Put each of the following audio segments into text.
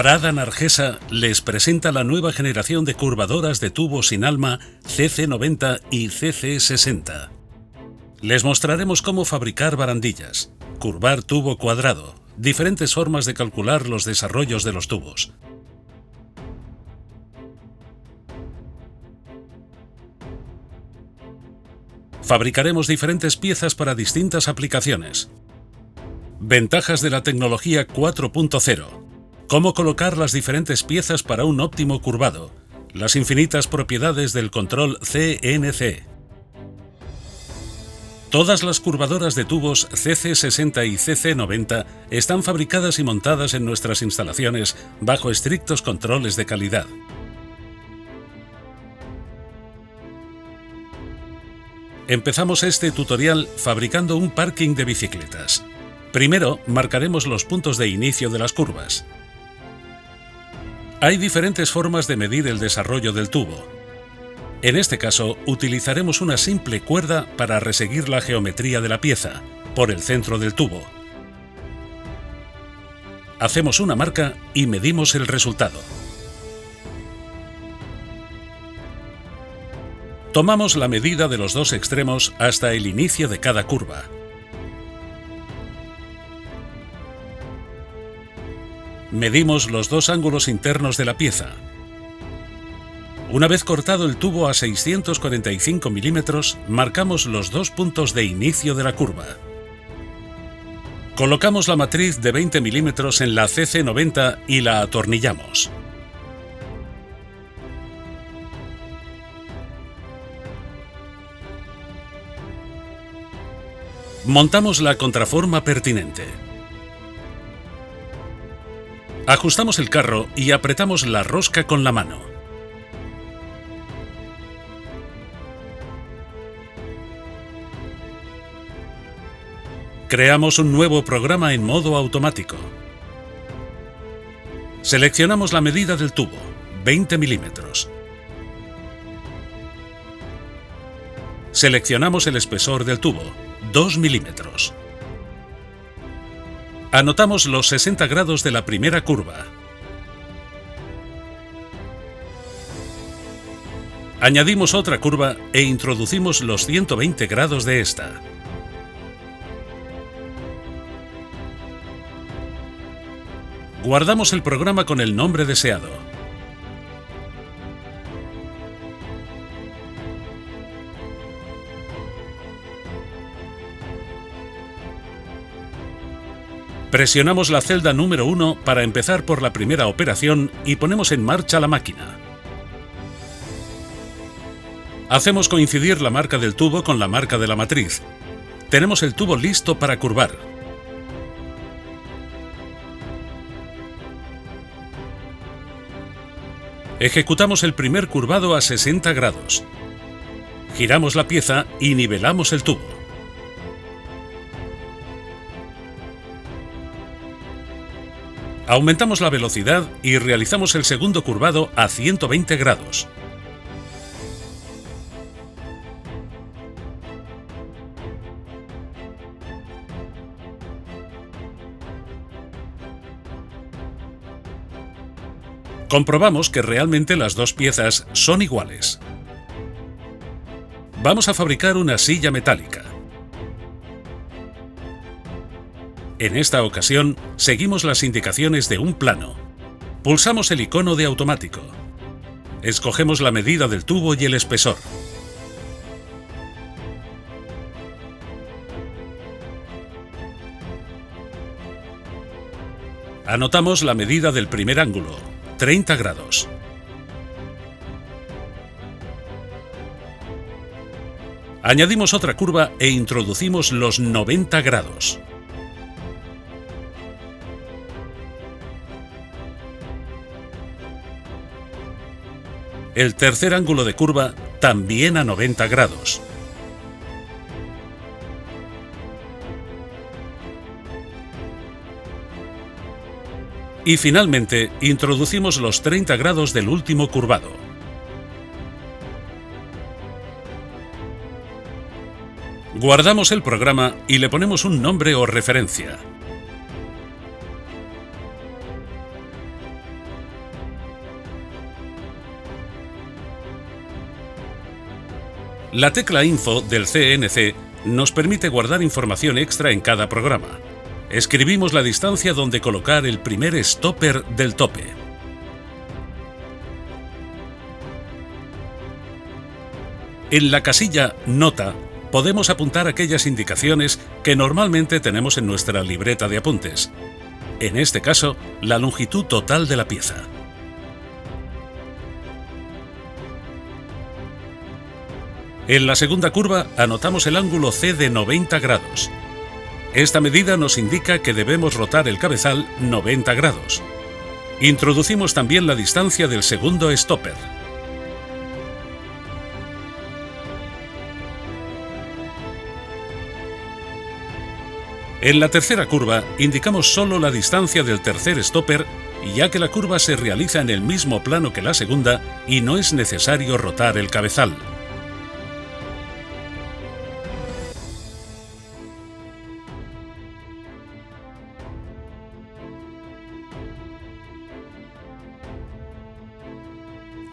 Prada Nargesa les presenta la nueva generación de curvadoras de tubo sin alma CC90 y CC60. Les mostraremos cómo fabricar barandillas, curvar tubo cuadrado, diferentes formas de calcular los desarrollos de los tubos. Fabricaremos diferentes piezas para distintas aplicaciones. Ventajas de la tecnología 4.0. Cómo colocar las diferentes piezas para un óptimo curvado. Las infinitas propiedades del control CNC. Todas las curvadoras de tubos CC60 y CC90 están fabricadas y montadas en nuestras instalaciones bajo estrictos controles de calidad. Empezamos este tutorial fabricando un parking de bicicletas. Primero, marcaremos los puntos de inicio de las curvas. Hay diferentes formas de medir el desarrollo del tubo. En este caso, utilizaremos una simple cuerda para reseguir la geometría de la pieza, por el centro del tubo. Hacemos una marca y medimos el resultado. Tomamos la medida de los dos extremos hasta el inicio de cada curva. Medimos los dos ángulos internos de la pieza. Una vez cortado el tubo a 645 milímetros, marcamos los dos puntos de inicio de la curva. Colocamos la matriz de 20 milímetros en la CC90 y la atornillamos. Montamos la contraforma pertinente. Ajustamos el carro y apretamos la rosca con la mano. Creamos un nuevo programa en modo automático. Seleccionamos la medida del tubo, 20 milímetros. Seleccionamos el espesor del tubo, 2 milímetros. Anotamos los 60 grados de la primera curva. Añadimos otra curva e introducimos los 120 grados de esta. Guardamos el programa con el nombre deseado. Presionamos la celda número 1 para empezar por la primera operación y ponemos en marcha la máquina. Hacemos coincidir la marca del tubo con la marca de la matriz. Tenemos el tubo listo para curvar. Ejecutamos el primer curvado a 60 grados. Giramos la pieza y nivelamos el tubo. Aumentamos la velocidad y realizamos el segundo curvado a 120 grados. Comprobamos que realmente las dos piezas son iguales. Vamos a fabricar una silla metálica. En esta ocasión, seguimos las indicaciones de un plano. Pulsamos el icono de automático. Escogemos la medida del tubo y el espesor. Anotamos la medida del primer ángulo, 30 grados. Añadimos otra curva e introducimos los 90 grados. El tercer ángulo de curva también a 90 grados. Y finalmente introducimos los 30 grados del último curvado. Guardamos el programa y le ponemos un nombre o referencia. La tecla Info del CNC nos permite guardar información extra en cada programa. Escribimos la distancia donde colocar el primer stopper del tope. En la casilla Nota podemos apuntar aquellas indicaciones que normalmente tenemos en nuestra libreta de apuntes. En este caso, la longitud total de la pieza. En la segunda curva anotamos el ángulo C de 90 grados. Esta medida nos indica que debemos rotar el cabezal 90 grados. Introducimos también la distancia del segundo stopper. En la tercera curva indicamos solo la distancia del tercer stopper, ya que la curva se realiza en el mismo plano que la segunda y no es necesario rotar el cabezal.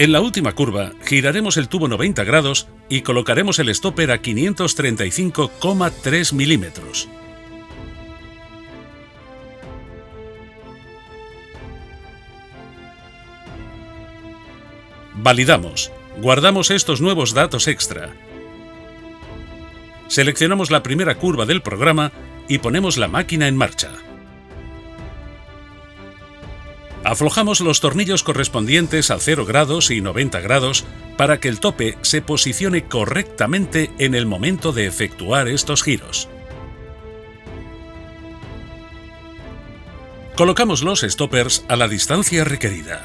En la última curva giraremos el tubo 90 grados y colocaremos el stopper a 535,3 milímetros. Validamos. Guardamos estos nuevos datos extra. Seleccionamos la primera curva del programa y ponemos la máquina en marcha. Aflojamos los tornillos correspondientes a 0 grados y 90 grados para que el tope se posicione correctamente en el momento de efectuar estos giros. Colocamos los stoppers a la distancia requerida.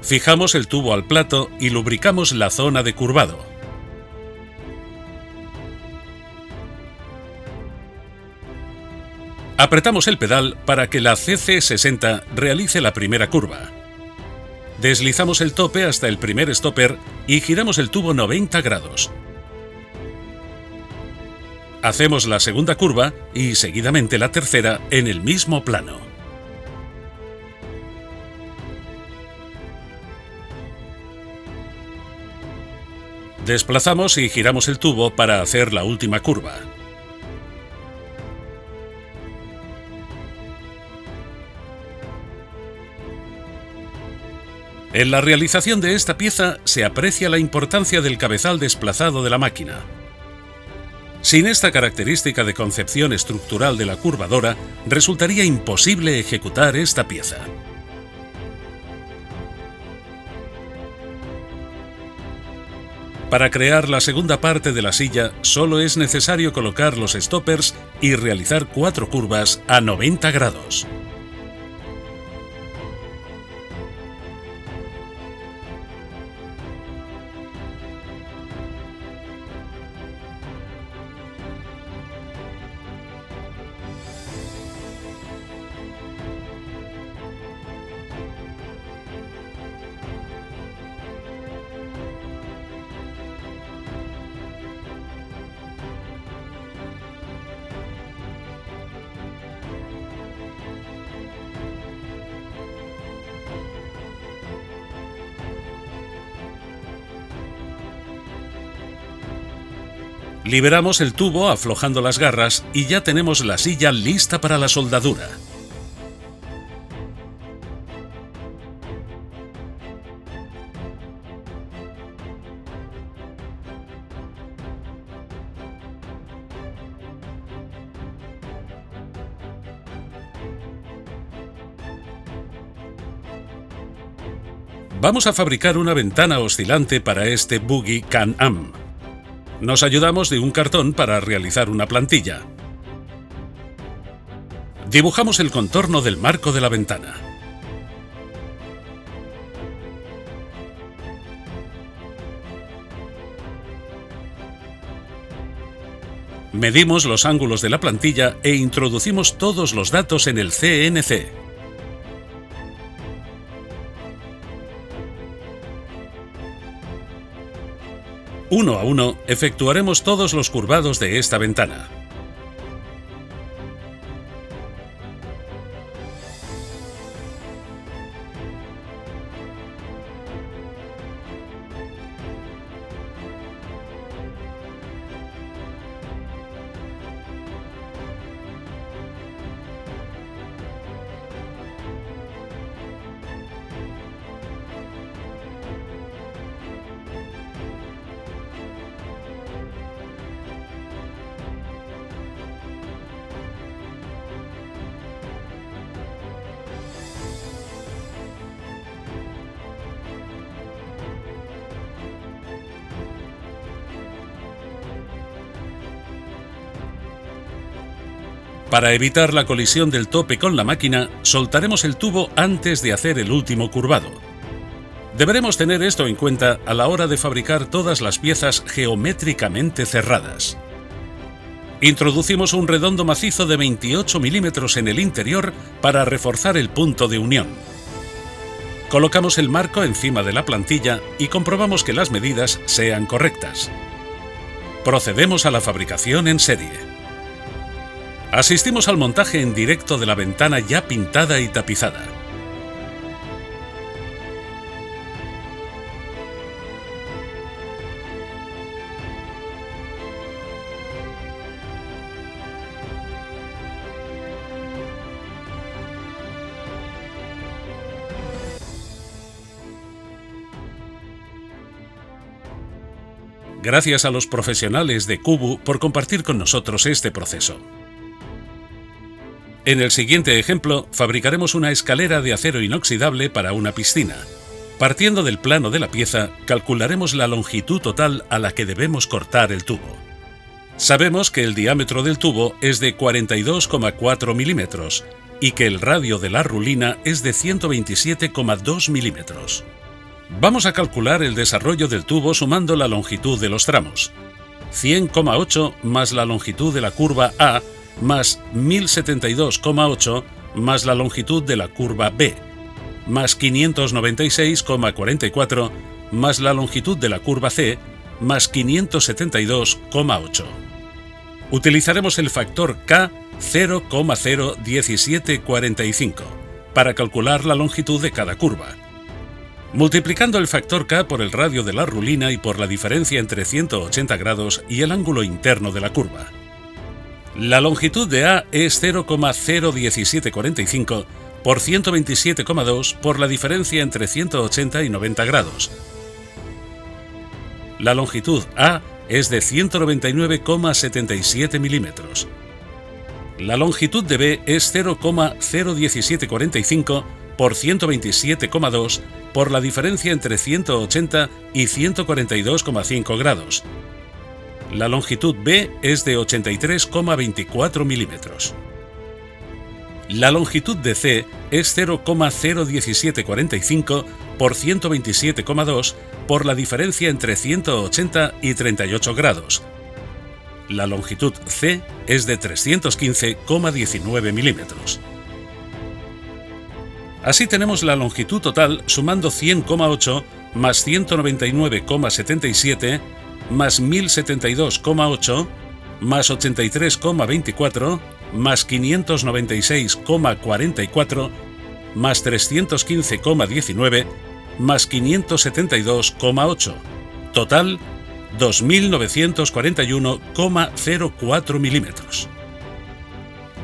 Fijamos el tubo al plato y lubricamos la zona de curvado. Apretamos el pedal para que la CC60 realice la primera curva. Deslizamos el tope hasta el primer stopper y giramos el tubo 90 grados. Hacemos la segunda curva y seguidamente la tercera en el mismo plano. Desplazamos y giramos el tubo para hacer la última curva. En la realización de esta pieza se aprecia la importancia del cabezal desplazado de la máquina. Sin esta característica de concepción estructural de la curvadora, resultaría imposible ejecutar esta pieza. Para crear la segunda parte de la silla, solo es necesario colocar los stoppers y realizar 4 curvas a 90 grados. Liberamos el tubo aflojando las garras y ya tenemos la silla lista para la soldadura. Vamos a fabricar una ventana oscilante para este buggy Can-Am. Nos ayudamos de un cartón para realizar una plantilla. Dibujamos el contorno del marco de la ventana. Medimos los ángulos de la plantilla e introducimos todos los datos en el CNC. Uno a uno, efectuaremos todos los curvados de esta ventana. Para evitar la colisión del tope con la máquina, soltaremos el tubo antes de hacer el último curvado. Deberemos tener esto en cuenta a la hora de fabricar todas las piezas geométricamente cerradas. Introducimos un redondo macizo de 28 milímetros en el interior para reforzar el punto de unión. Colocamos el marco encima de la plantilla y comprobamos que las medidas sean correctas. Procedemos a la fabricación en serie. Asistimos al montaje en directo de la ventana ya pintada y tapizada. Gracias a los profesionales de Cubu por compartir con nosotros este proceso. En el siguiente ejemplo, fabricaremos una escalera de acero inoxidable para una piscina. Partiendo del plano de la pieza, calcularemos la longitud total a la que debemos cortar el tubo. Sabemos que el diámetro del tubo es de 42,4 milímetros y que el radio de la rulina es de 127,2 milímetros. Vamos a calcular el desarrollo del tubo sumando la longitud de los tramos. 100,8 más la longitud de la curva A más 1072,8 más la longitud de la curva B, más 596,44 más la longitud de la curva C, más 572,8. Utilizaremos el factor K 0,01745 para calcular la longitud de cada curva. Multiplicando el factor K por el radio de la rulina y por la diferencia entre 180 grados y el ángulo interno de la curva. La longitud de A es 0,01745 por 127,2 por la diferencia entre 180 y 90 grados. La longitud A es de 199,77 milímetros. La longitud de B es 0,01745 por 127,2 por la diferencia entre 180 y 142,5 grados. La longitud B es de 83,24 milímetros. La longitud de C es 0,01745 por 127,2 por la diferencia entre 180 y 38 grados. La longitud C es de 315,19 milímetros. Así tenemos la longitud total sumando 100,8 más 199,77 más 1072,8 más 83,24 más 596,44 más 315,19 más 572,8. Total 2.941,04 milímetros.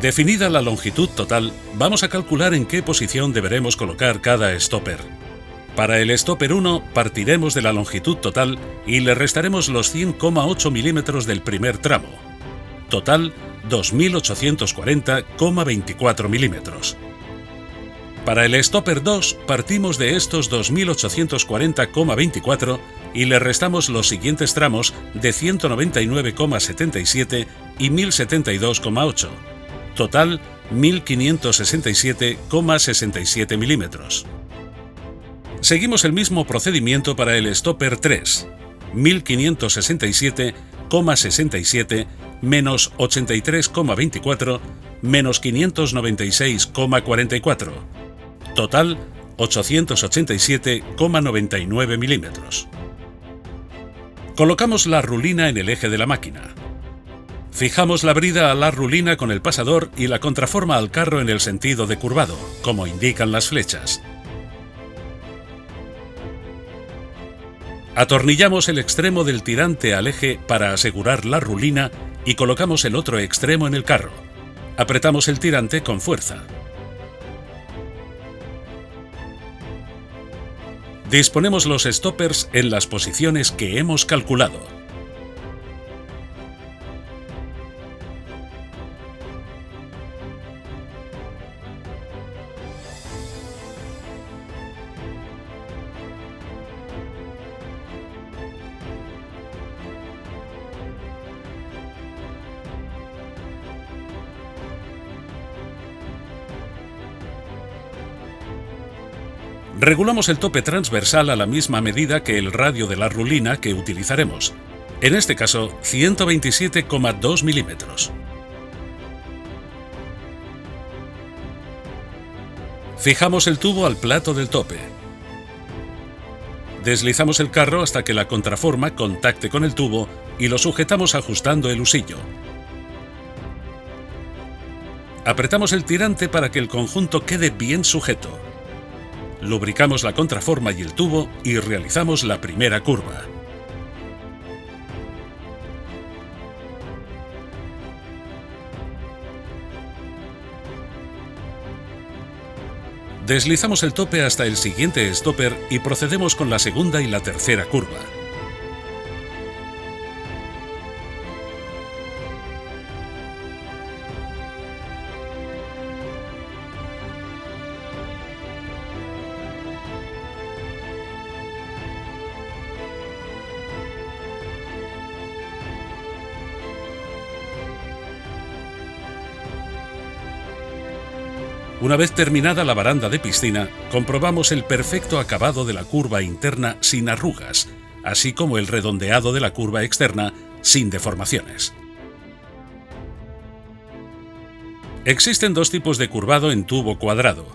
Definida la longitud total, vamos a calcular en qué posición deberemos colocar cada stopper. Para el stopper 1 partiremos de la longitud total y le restaremos los 100,8 milímetros del primer tramo. Total 2.840,24 milímetros. Para el stopper 2 partimos de estos 2.840,24 y le restamos los siguientes tramos de 199,77 y 1.072,8. Total 1.567,67 milímetros. Seguimos el mismo procedimiento para el stopper 3, 1.567,67 menos 83,24 menos 596,44. Total 887,99 milímetros. Colocamos la rulina en el eje de la máquina. Fijamos la brida a la rulina con el pasador y la contraforma al carro en el sentido de curvado, como indican las flechas. Atornillamos el extremo del tirante al eje para asegurar la rulina y colocamos el otro extremo en el carro. Apretamos el tirante con fuerza. Disponemos los stoppers en las posiciones que hemos calculado. Regulamos el tope transversal a la misma medida que el radio de la rulina que utilizaremos, en este caso 127,2 milímetros. Fijamos el tubo al plato del tope. Deslizamos el carro hasta que la contraforma contacte con el tubo y lo sujetamos ajustando el husillo. Apretamos el tirante para que el conjunto quede bien sujeto. Lubricamos la contraforma y el tubo y realizamos la primera curva. Deslizamos el tope hasta el siguiente stopper y procedemos con la segunda y la tercera curva. Una vez terminada la baranda de piscina, comprobamos el perfecto acabado de la curva interna sin arrugas, así como el redondeado de la curva externa sin deformaciones. Existen dos tipos de curvado en tubo cuadrado,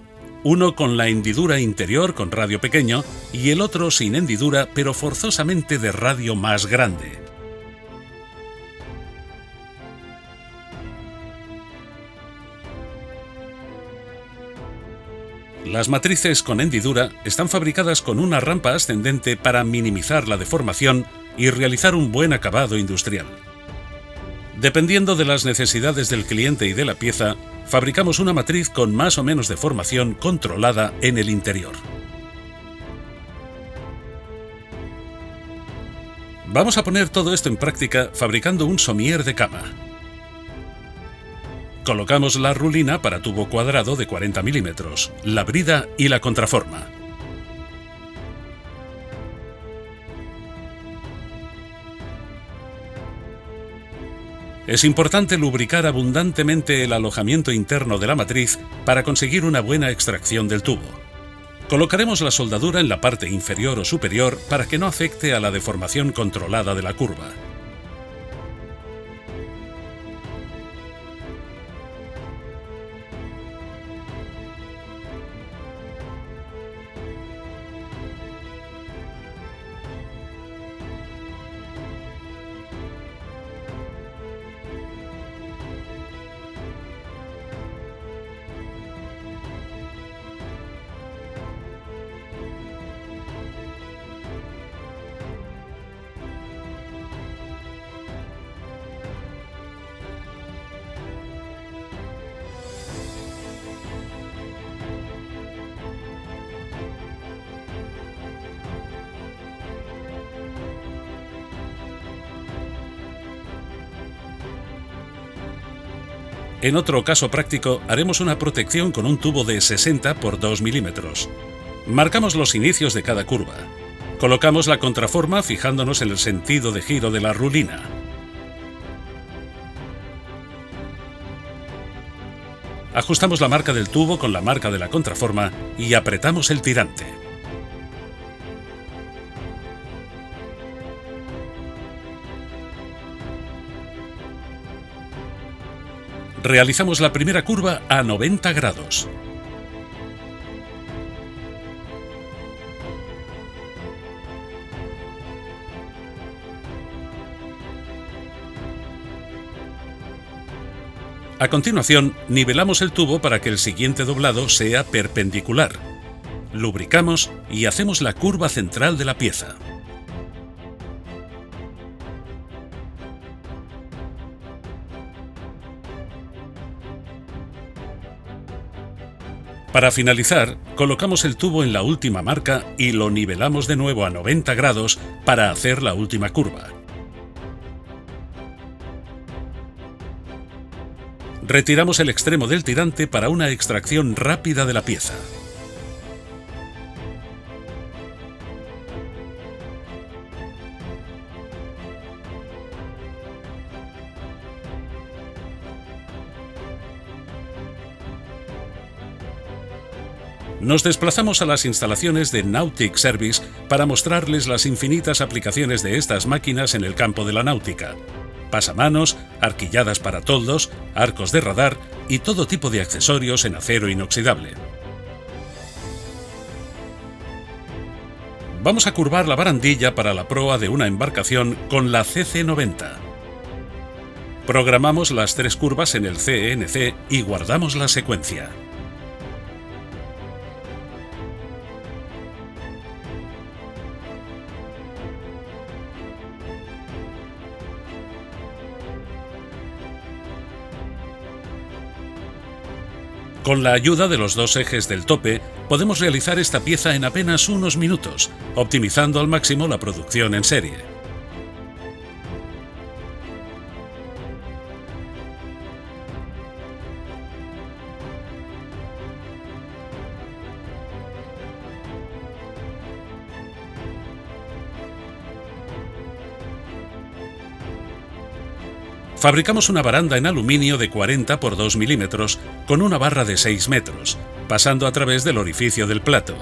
uno con la hendidura interior con radio pequeño y el otro sin hendidura pero forzosamente de radio más grande. Las matrices con hendidura están fabricadas con una rampa ascendente para minimizar la deformación y realizar un buen acabado industrial. Dependiendo de las necesidades del cliente y de la pieza, fabricamos una matriz con más o menos deformación controlada en el interior. Vamos a poner todo esto en práctica fabricando un somier de cama. Colocamos la rulina para tubo cuadrado de 40 milímetros, la brida y la contraforma. Es importante lubricar abundantemente el alojamiento interno de la matriz para conseguir una buena extracción del tubo. Colocaremos la soldadura en la parte inferior o superior para que no afecte a la deformación controlada de la curva. En otro caso práctico, haremos una protección con un tubo de 60 por 2 milímetros. Marcamos los inicios de cada curva. Colocamos la contraforma fijándonos en el sentido de giro de la rulina. Ajustamos la marca del tubo con la marca de la contraforma y apretamos el tirante. Realizamos la primera curva a 90 grados. A continuación, nivelamos el tubo para que el siguiente doblado sea perpendicular. Lubricamos y hacemos la curva central de la pieza. Para finalizar, colocamos el tubo en la última marca y lo nivelamos de nuevo a 90 grados para hacer la última curva. Retiramos el extremo del tirante para una extracción rápida de la pieza. Nos desplazamos a las instalaciones de Nautic Service para mostrarles las infinitas aplicaciones de estas máquinas en el campo de la náutica. Pasamanos, arquilladas para toldos, arcos de radar y todo tipo de accesorios en acero inoxidable. Vamos a curvar la barandilla para la proa de una embarcación con la CC90. Programamos las 3 curvas en el CNC y guardamos la secuencia. Con la ayuda de los 2 ejes del tope, podemos realizar esta pieza en apenas unos minutos, optimizando al máximo la producción en serie. Fabricamos una baranda en aluminio de 40 por 2 milímetros con una barra de 6 metros, pasando a través del orificio del plato.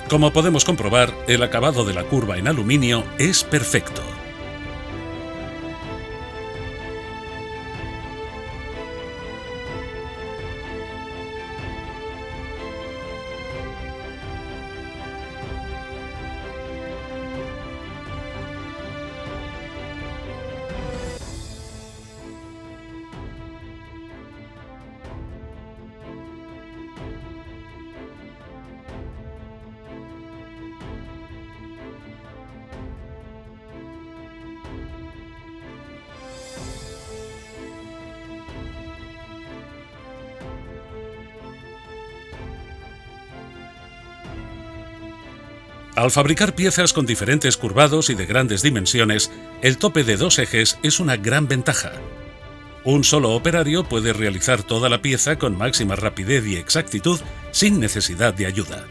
Como podemos comprobar, el acabado de la curva en aluminio es perfecto. Al fabricar piezas con diferentes curvados y de grandes dimensiones, el tope de 2 ejes es una gran ventaja. Un solo operario puede realizar toda la pieza con máxima rapidez y exactitud sin necesidad de ayuda.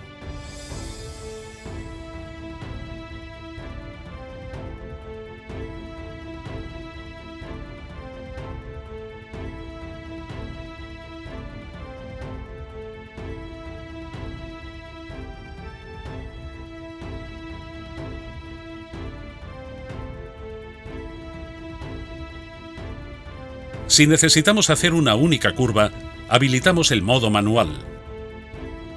Si necesitamos hacer una única curva, habilitamos el modo manual.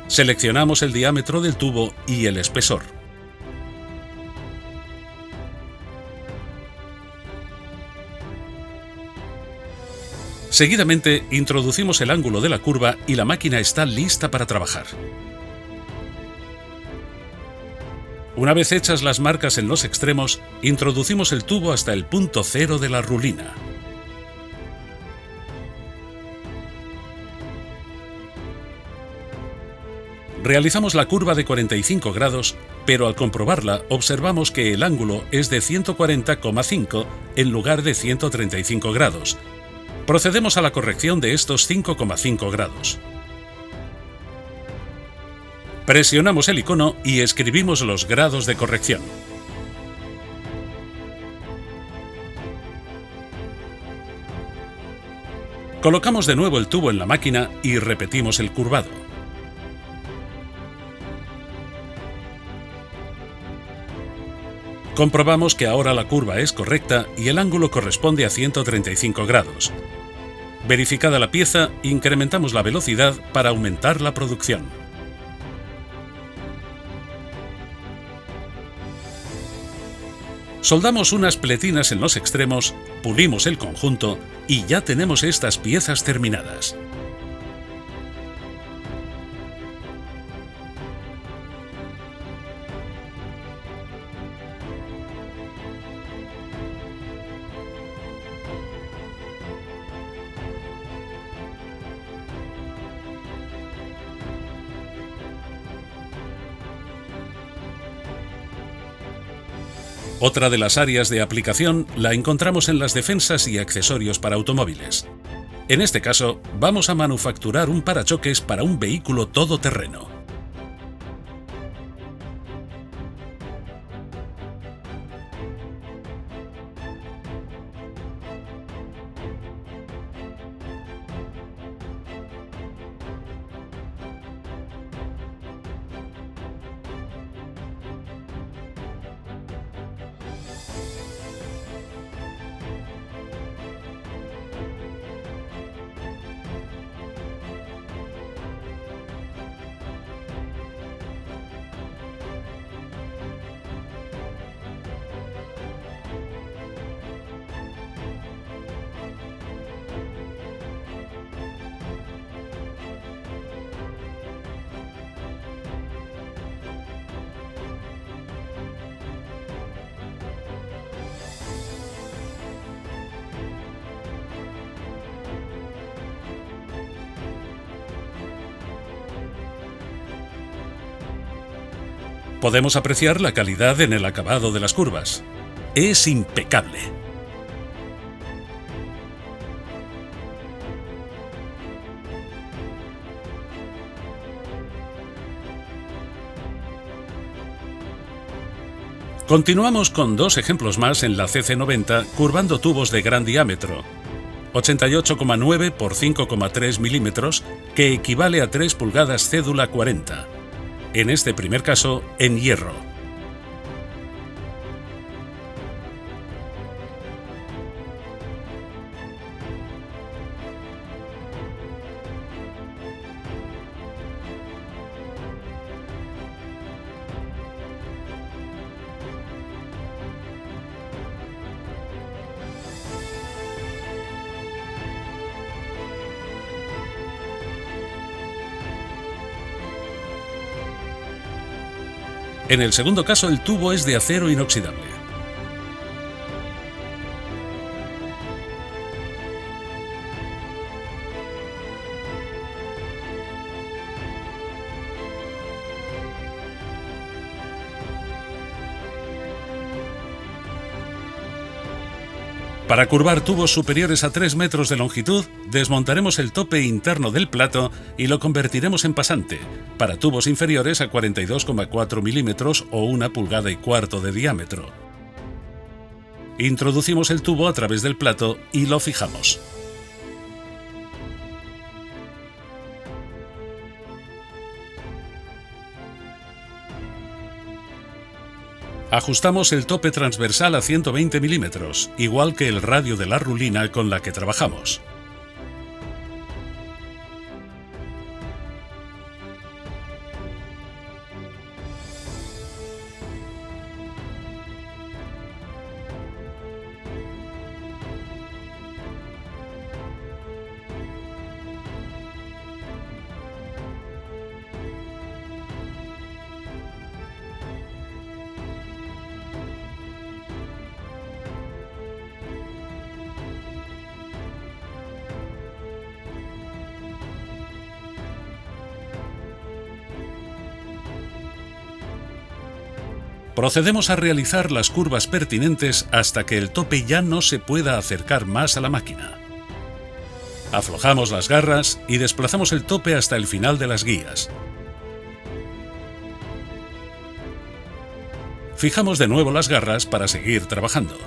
Seleccionamos el diámetro del tubo y el espesor. Seguidamente, introducimos el ángulo de la curva y la máquina está lista para trabajar. Una vez hechas las marcas en los extremos, introducimos el tubo hasta el punto cero de la rulina. Realizamos la curva de 45 grados, pero al comprobarla observamos que el ángulo es de 140,5 en lugar de 135 grados. Procedemos a la corrección de estos 5,5 grados. Presionamos el icono y escribimos los grados de corrección. Colocamos de nuevo el tubo en la máquina y repetimos el curvado. Comprobamos que ahora la curva es correcta y el ángulo corresponde a 135 grados. Verificada la pieza, incrementamos la velocidad para aumentar la producción. Soldamos unas pletinas en los extremos, pulimos el conjunto y ya tenemos estas piezas terminadas. Otra de las áreas de aplicación la encontramos en las defensas y accesorios para automóviles. En este caso, vamos a manufacturar un parachoques para un vehículo todoterreno. Podemos apreciar la calidad en el acabado de las curvas. Es impecable. Continuamos con dos ejemplos más en la CC90 curvando tubos de gran diámetro, 88,9 por 5,3 milímetros, que equivale a 3 pulgadas cédula 40. En este primer caso, en hierro. En el segundo caso, el tubo es de acero inoxidable. Para curvar tubos superiores a 3 metros de longitud, desmontaremos el tope interno del plato y lo convertiremos en pasante, para tubos inferiores a 42,4 milímetros o 1,25 pulgadas de diámetro. Introducimos el tubo a través del plato y lo fijamos. Ajustamos el tope transversal a 120 milímetros, igual que el radio de la rulina con la que trabajamos. Procedemos a realizar las curvas pertinentes hasta que el tope ya no se pueda acercar más a la máquina. Aflojamos las garras y desplazamos el tope hasta el final de las guías. Fijamos de nuevo las garras para seguir trabajando.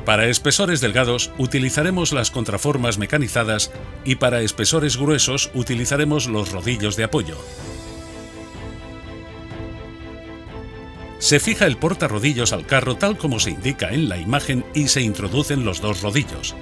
Para espesores delgados utilizaremos las contraformas mecanizadas y para espesores gruesos utilizaremos los rodillos de apoyo. Se fija el portarrodillos al carro tal como se indica en la imagen y se introducen los dos rodillos.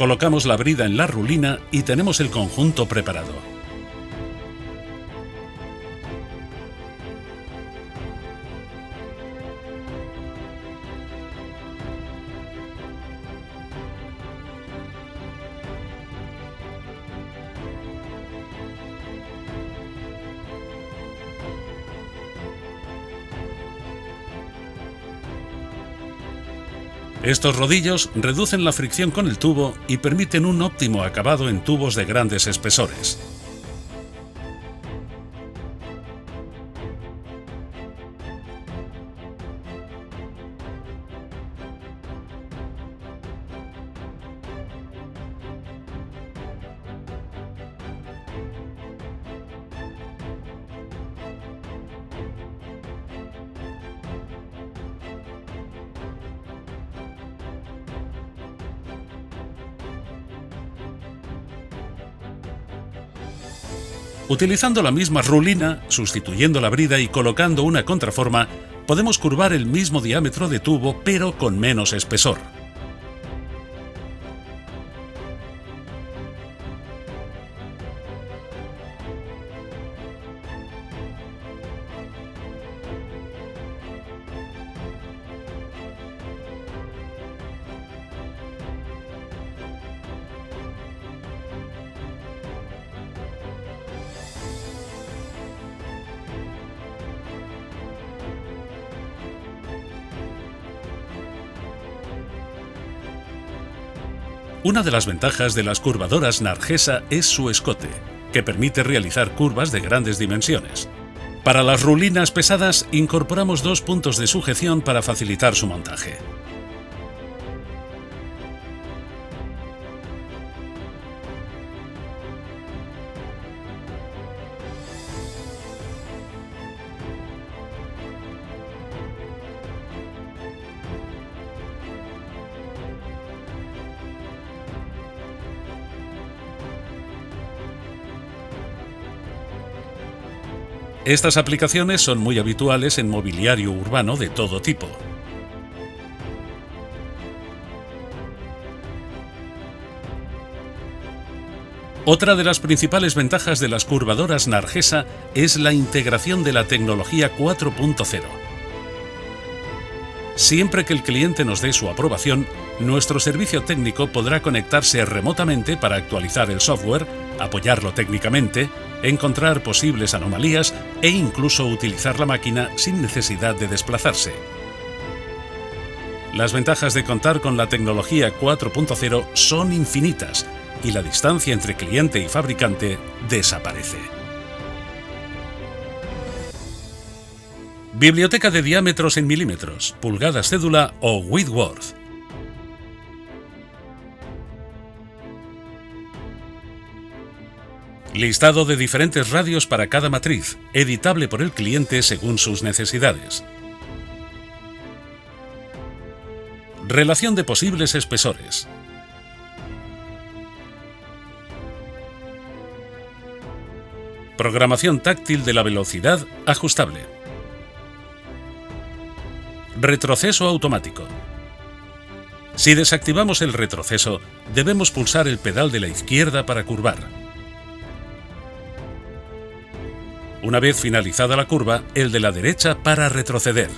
Colocamos la brida en la rulina y tenemos el conjunto preparado. Estos rodillos reducen la fricción con el tubo y permiten un óptimo acabado en tubos de grandes espesores. Utilizando la misma rulina, sustituyendo la brida y colocando una contraforma, podemos curvar el mismo diámetro de tubo pero con menos espesor. Una de las ventajas de las curvadoras Nargesa es su escote, que permite realizar curvas de grandes dimensiones. Para las rulinas pesadas incorporamos 2 puntos de sujeción para facilitar su montaje. Estas aplicaciones son muy habituales en mobiliario urbano de todo tipo. Otra de las principales ventajas de las curvadoras Nargesa es la integración de la tecnología 4.0. Siempre que el cliente nos dé su aprobación, nuestro servicio técnico podrá conectarse remotamente para actualizar el software, apoyarlo técnicamente, encontrar posibles anomalías e incluso utilizar la máquina sin necesidad de desplazarse. Las ventajas de contar con la tecnología 4.0 son infinitas y la distancia entre cliente y fabricante desaparece. Biblioteca de diámetros en milímetros, pulgadas cédula o Whitworth. Listado de diferentes radios para cada matriz, editable por el cliente según sus necesidades. Relación de posibles espesores. Programación táctil de la velocidad ajustable. Retroceso automático. Si desactivamos el retroceso, debemos pulsar el pedal de la izquierda para curvar. Una vez finalizada la curva, el de la derecha para retroceder.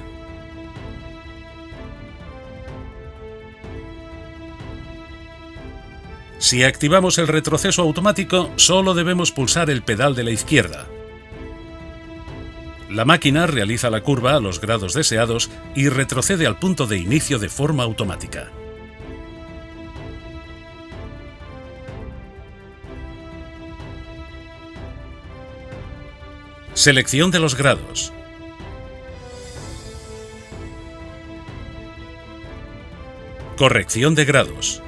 Si activamos el retroceso automático, solo debemos pulsar el pedal de la izquierda. La máquina realiza la curva a los grados deseados y retrocede al punto de inicio de forma automática. Selección de los grados. Corrección de grados.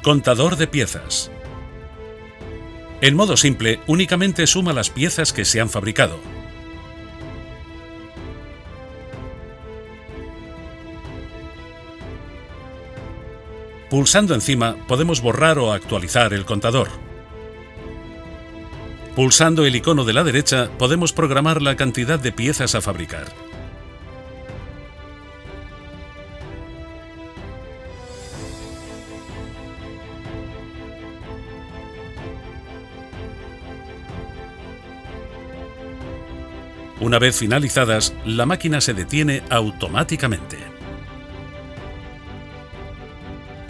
Contador de piezas. En modo simple, únicamente suma las piezas que se han fabricado. Pulsando encima podemos borrar o actualizar el contador. Pulsando el icono de la derecha podemos programar la cantidad de piezas a fabricar. Una vez finalizadas, la máquina se detiene automáticamente.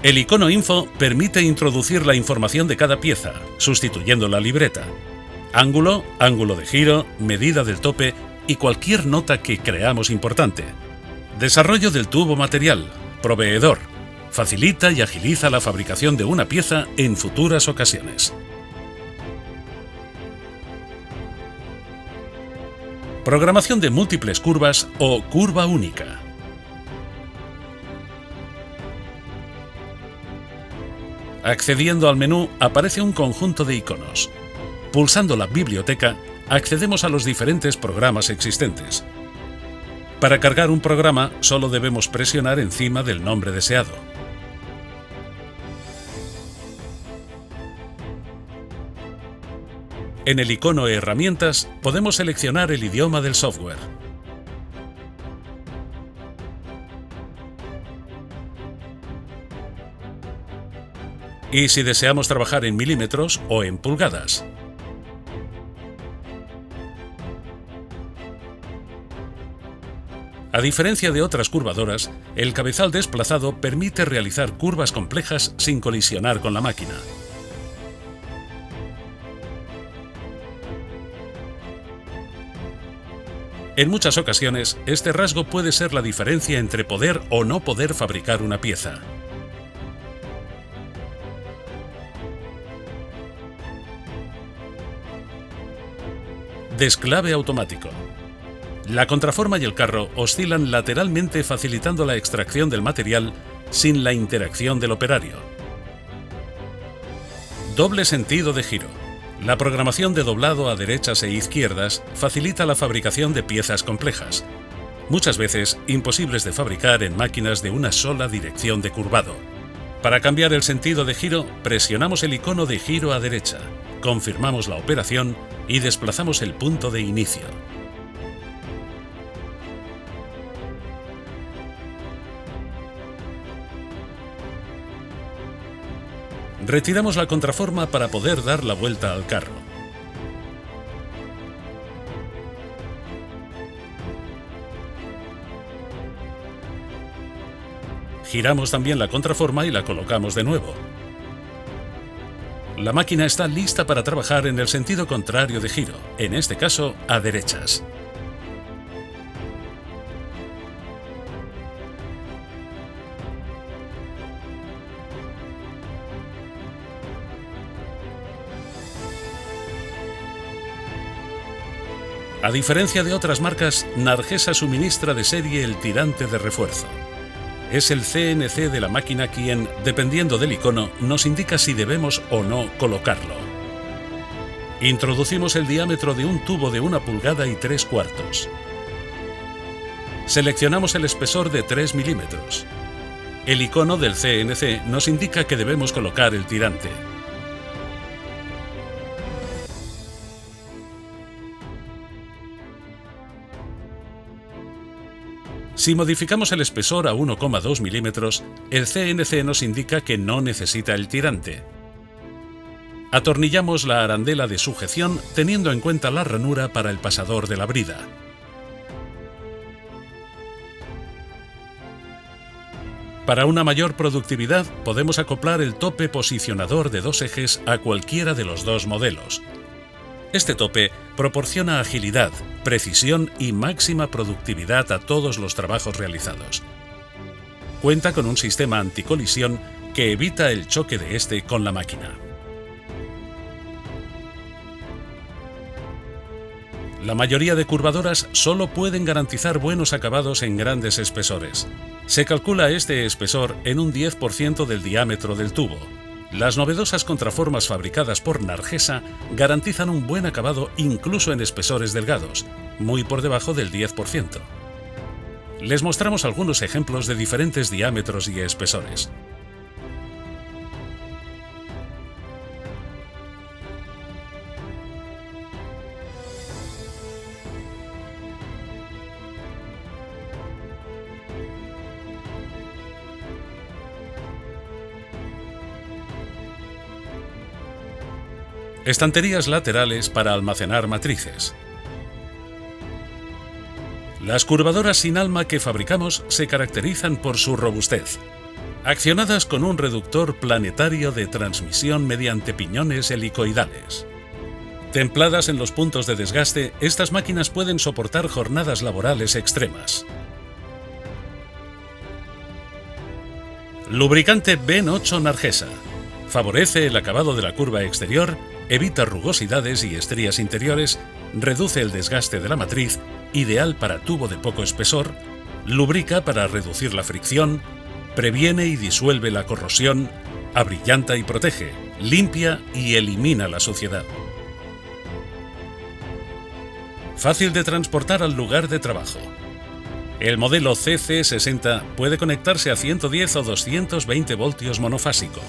El icono Info permite introducir la información de cada pieza, sustituyendo la libreta. Ángulo, ángulo de giro, medida del tope y cualquier nota que creamos importante. Desarrollo del tubo material, proveedor. Facilita y agiliza la fabricación de una pieza en futuras ocasiones. Programación de múltiples curvas o curva única. Accediendo al menú aparece un conjunto de iconos. Pulsando la biblioteca, accedemos a los diferentes programas existentes. Para cargar un programa, solo debemos presionar encima del nombre deseado. En el icono Herramientas podemos seleccionar el idioma del software. Y si deseamos trabajar en milímetros o en pulgadas. A diferencia de otras curvadoras, el cabezal desplazado permite realizar curvas complejas sin colisionar con la máquina. En muchas ocasiones, este rasgo puede ser la diferencia entre poder o no poder fabricar una pieza. Desclave automático. La contraforma y el carro oscilan lateralmente, facilitando la extracción del material sin la interacción del operario. Doble sentido de giro. La programación de doblado a derechas e izquierdas facilita la fabricación de piezas complejas, muchas veces imposibles de fabricar en máquinas de una sola dirección de curvado. Para cambiar el sentido de giro, presionamos el icono de giro a derecha, confirmamos la operación y desplazamos el punto de inicio. Retiramos la contraforma para poder dar la vuelta al carro. Giramos también la contraforma y la colocamos de nuevo. La máquina está lista para trabajar en el sentido contrario de giro, en este caso a derechas. A diferencia de otras marcas, Nargesa suministra de serie el tirante de refuerzo. Es el CNC de la máquina quien, dependiendo del icono, nos indica si debemos o no colocarlo. Introducimos el diámetro de un tubo de 1 pulgada y 3/4. Seleccionamos el espesor de 3 milímetros. El icono del CNC nos indica que debemos colocar el tirante. Si modificamos el espesor a 1,2 milímetros, el CNC nos indica que no necesita el tirante. Atornillamos la arandela de sujeción teniendo en cuenta la ranura para el pasador de la brida. Para una mayor productividad, podemos acoplar el tope posicionador de 2 ejes a cualquiera de los 2 modelos. Este tope proporciona agilidad, precisión y máxima productividad a todos los trabajos realizados. Cuenta con un sistema anticolisión que evita el choque de este con la máquina. La mayoría de curvadoras solo pueden garantizar buenos acabados en grandes espesores. Se calcula este espesor en un 10% del diámetro del tubo. Las novedosas contraformas fabricadas por Nargesa garantizan un buen acabado incluso en espesores delgados, muy por debajo del 10%. Les mostramos algunos ejemplos de diferentes diámetros y espesores. Estanterías laterales para almacenar matrices. Las curvadoras sin alma que fabricamos se caracterizan por su robustez. Accionadas con un reductor planetario de transmisión mediante piñones helicoidales. Templadas en los puntos de desgaste, estas máquinas pueden soportar jornadas laborales extremas. Lubricante BEN 8 Nargesa. Favorece el acabado de la curva exterior, evita rugosidades y estrías interiores, reduce el desgaste de la matriz, ideal para tubo de poco espesor, lubrica para reducir la fricción, previene y disuelve la corrosión, abrillanta y protege, limpia y elimina la suciedad. Fácil de transportar al lugar de trabajo. El modelo CC60 puede conectarse a 110 o 220 voltios monofásico.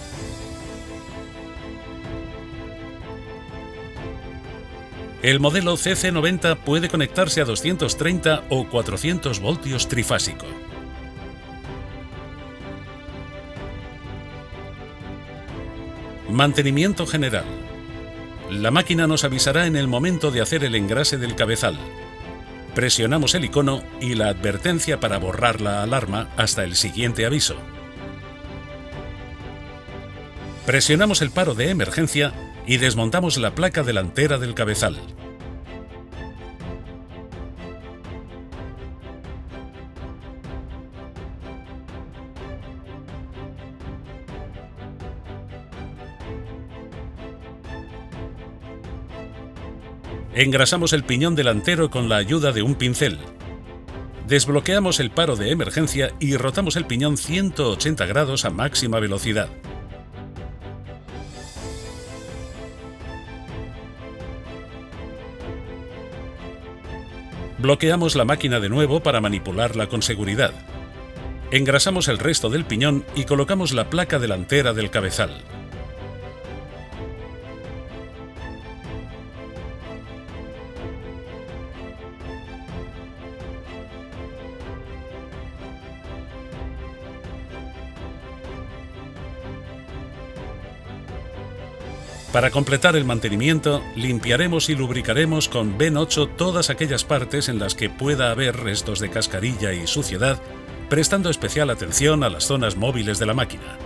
El modelo CC90 puede conectarse a 230 o 400 voltios trifásico. Mantenimiento general. La máquina nos avisará en el momento de hacer el engrase del cabezal. Presionamos el icono y la advertencia para borrar la alarma hasta el siguiente aviso. Presionamos el paro de emergencia y desmontamos la placa delantera del cabezal. Engrasamos el piñón delantero con la ayuda de un pincel. Desbloqueamos el paro de emergencia y rotamos el piñón 180 grados a máxima velocidad. Bloqueamos la máquina de nuevo para manipularla con seguridad. Engrasamos el resto del piñón y colocamos la placa delantera del cabezal. Para completar el mantenimiento, limpiaremos y lubricaremos con Ben 8 todas aquellas partes en las que pueda haber restos de cascarilla y suciedad, prestando especial atención a las zonas móviles de la máquina.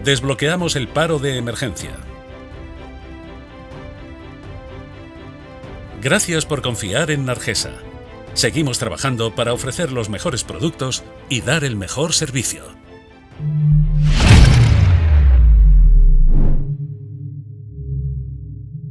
Desbloqueamos el paro de emergencia. Gracias por confiar en Nargesa. Seguimos trabajando para ofrecer los mejores productos y dar el mejor servicio.